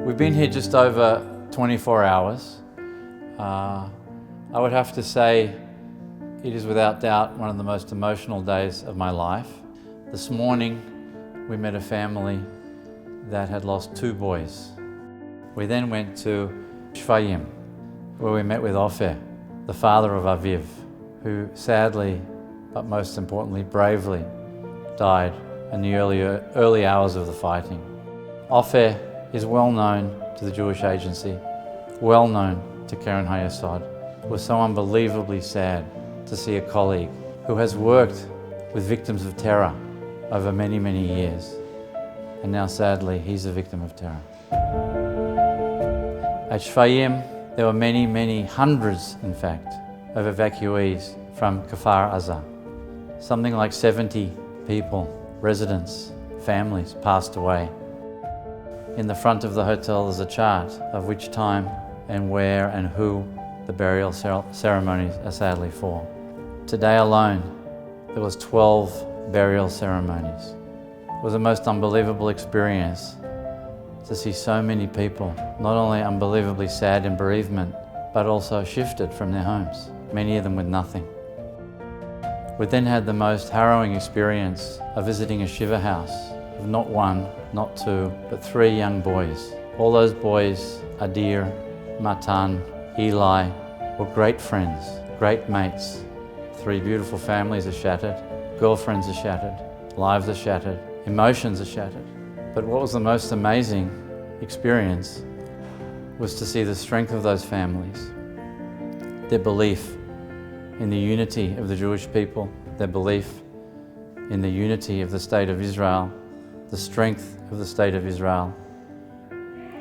We've been here just over 24 hours. I would have to say it is without doubt one of the most emotional days of my life. This morning we met a family that had lost 2 boys. We then went to Shfayim, where we met with Ofer, the father of Aviv, who sadly, but most importantly, bravely died in the early hours of the fighting. Ofer is well known to the Jewish Agency, well known to Keren Hayesod. It was so unbelievably sad to see a colleague who has worked with victims of terror over many, many years. And now sadly, he's a victim of terror. At Shfayim, there were many, many hundreds, in fact, of evacuees from Kfar Aza. Something like 70 people, residents, families passed away. In the front of the hotel there's a chart of which time and where and who the burial ceremonies are sadly for. Today alone, there was 12 burial ceremonies. It was the most unbelievable experience to see so many people, not only unbelievably sad in bereavement, but also shifted from their homes, many of them with nothing. We then had the most harrowing experience of visiting a shiva house of not 1, not 2, but 3 young boys. All those boys, Adir, Matan, Eli, were great friends, great mates. 3 beautiful families are shattered, girlfriends are shattered, lives are shattered, emotions are shattered. But what was the most amazing experience was to see the strength of those families, their belief in the unity of the Jewish people, their belief in the unity of the State of Israel, the strength of the State of Israel.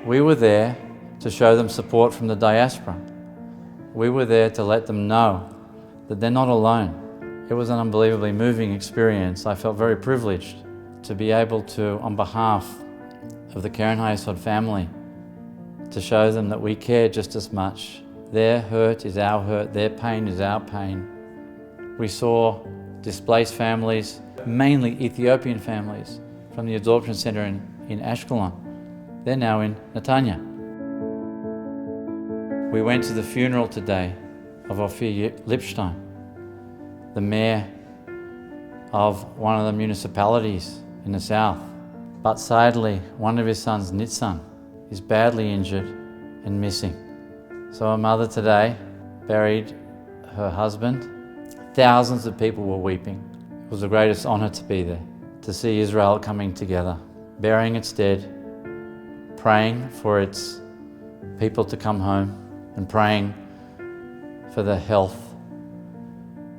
We were there to show them support from the diaspora. We were there to let them know that they're not alone. It was an unbelievably moving experience. I felt very privileged to be able to, on behalf of the Keren Hayesod family, to show them that we care just as much. Their hurt is our hurt, their pain is our pain. We saw displaced families, mainly Ethiopian families, from the absorption center in Ashkelon. They're now in Netanya. We went to the funeral today of Ophir Lipstein, the mayor of one of the municipalities in the south. But sadly, one of his sons, Nitzan, is badly injured and missing. So a mother today buried her husband. Thousands of people were weeping. It was the greatest honor to be there, to see Israel coming together, burying its dead, praying for its people to come home, and praying for the health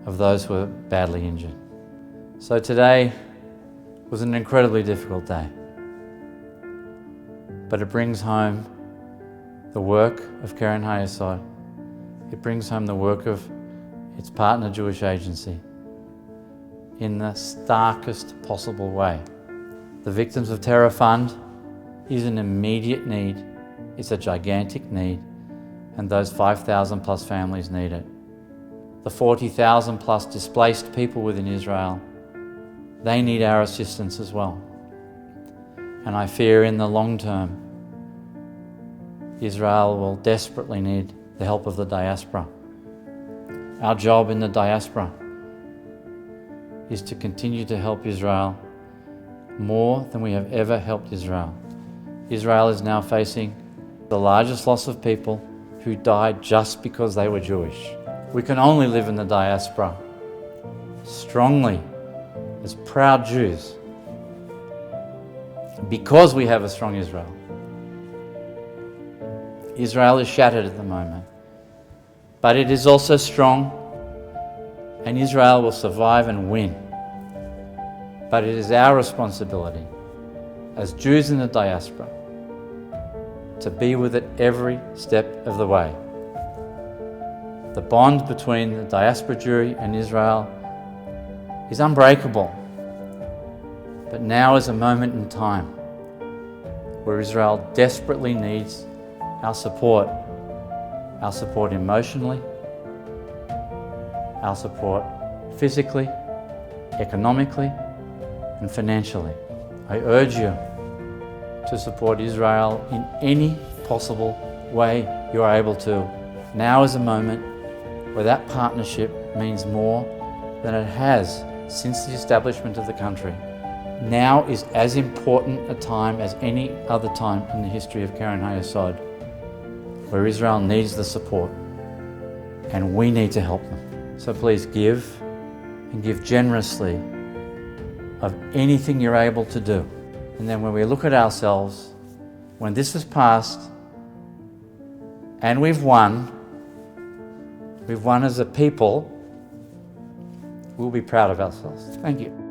of those who were badly injured. So today was an incredibly difficult day, but it brings home the work of Keren Hayesod. It brings home the work of its partner Jewish Agency in the starkest possible way. The Victims of Terror Fund is an immediate need. It's a gigantic need, and those 5,000 plus families need it. The 40,000 plus displaced people within Israel, they need our assistance as well. And I fear in the long term, Israel will desperately need the help of the diaspora. Our job in the diaspora is to continue to help Israel more than we have ever helped Israel. Israel is now facing the largest loss of people who died just because they were Jewish. We can only live in the diaspora strongly as proud Jews because we have a strong Israel. Israel is shattered at the moment, but it is also strong, and Israel will survive and win. But it is our responsibility as Jews in the diaspora to be with it every step of the way. The bond between the diaspora Jewry and Israel is unbreakable, but now is a moment in time where Israel desperately needs our support emotionally, our support physically, economically, and financially. I urge you to support Israel in any possible way you are able to. Now is a moment where that partnership means more than it has since the establishment of the country. Now is as important a time as any other time in the history of Keren Hayesod, where Israel needs the support and we need to help them. So please give, and give generously of anything you're able to do. And then when we look at ourselves, when this is past and we've won as a people, we'll be proud of ourselves. Thank you.